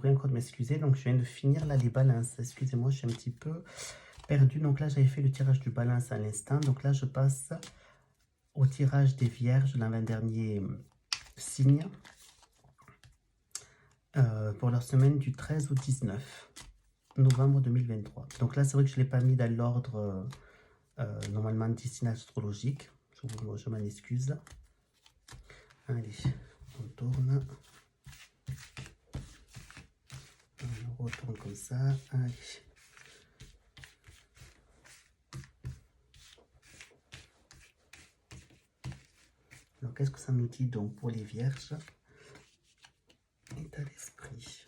prie encore de m'excuser. Donc, je viens de finir là les balances. Excusez-moi, je suis un petit peu perdu. Donc là, j'avais fait le tirage du balance à l'instant. Donc là, je passe au tirage des vierges, l'avant-dernier signe, pour leur semaine du 13 au 19 novembre 2023. Donc là, c'est vrai que je ne l'ai pas mis dans l'ordre normalement du signe astrologique. Je m'en excuse. Allez, on tourne. On retourne comme ça. Allez. Alors, qu'est-ce que ça nous dit donc pour les vierges? État d'esprit,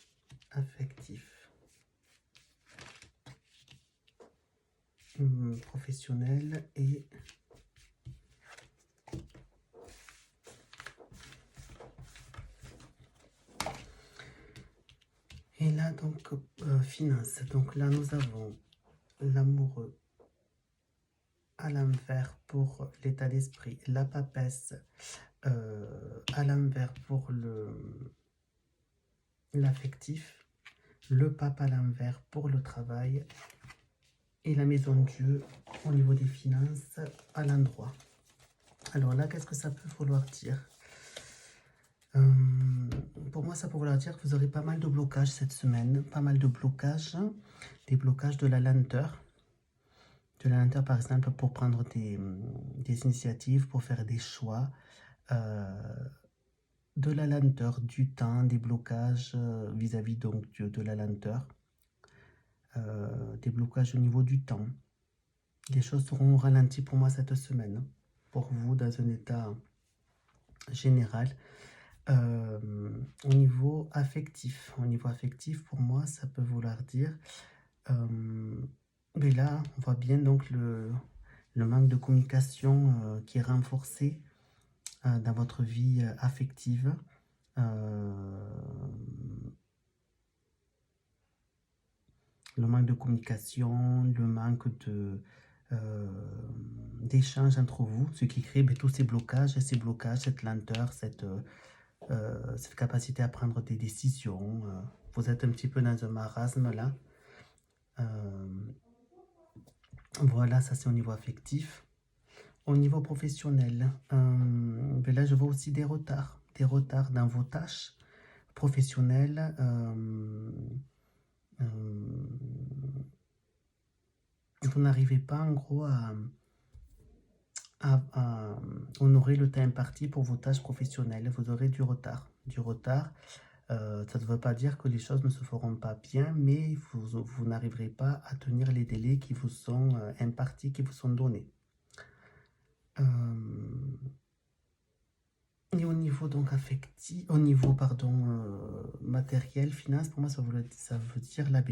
affectif, professionnel et là donc finance. Donc là nous avons l'amoureux à l'envers pour l'état d'esprit, la papesse à l'envers pour l'affectif, le pape à l'envers pour le travail et la maison de Dieu au niveau des finances à l'endroit. Alors là, qu'est-ce que ça peut vouloir dire? Pour moi, ça peut vouloir dire que vous aurez pas mal de blocages cette semaine, pas mal de blocages, des blocages de la lenteur. De la lenteur, par exemple, pour prendre des initiatives, pour faire des choix, de la lenteur, du temps, des blocages vis-à-vis donc de la lenteur, des blocages au niveau du temps. Les choses seront ralenties pour moi cette semaine, pour vous dans un état général. Au niveau affectif, pour moi, ça peut vouloir dire, mais là, on voit bien donc le manque de communication qui est renforcé dans votre vie affective. Le manque de communication, le manque d'échange entre vous, ce qui crée tous ces blocages, cette lenteur, cette capacité à prendre des décisions. Vous êtes un petit peu dans un marasme là. Voilà, ça c'est au niveau affectif. Au niveau professionnel, là je vois aussi des retards dans vos tâches professionnelles. Vous n'arrivez pas en gros à honorer le temps imparti pour vos tâches professionnelles. Vous aurez du retard. Ça ne veut pas dire que les choses ne se feront pas bien, mais vous n'arriverez pas à tenir les délais qui vous sont impartis, qui vous sont donnés. Et au niveau donc affectif, au niveau matériel, finance, pour moi ça veut dire là,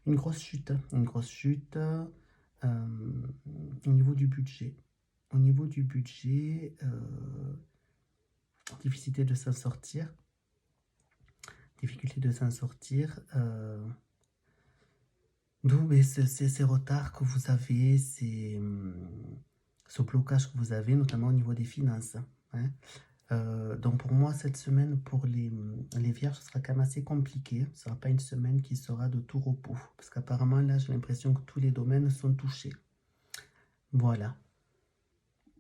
une grosse chute au niveau du budget. Difficulté de s'en sortir. D'où ces retards que vous avez, ce blocage que vous avez, notamment au niveau des finances. Hein. Donc pour moi, cette semaine, pour les vierges, ce sera quand même assez compliqué. Ce ne sera pas une semaine qui sera de tout repos. Parce qu'apparemment, là, j'ai l'impression que tous les domaines sont touchés. Voilà.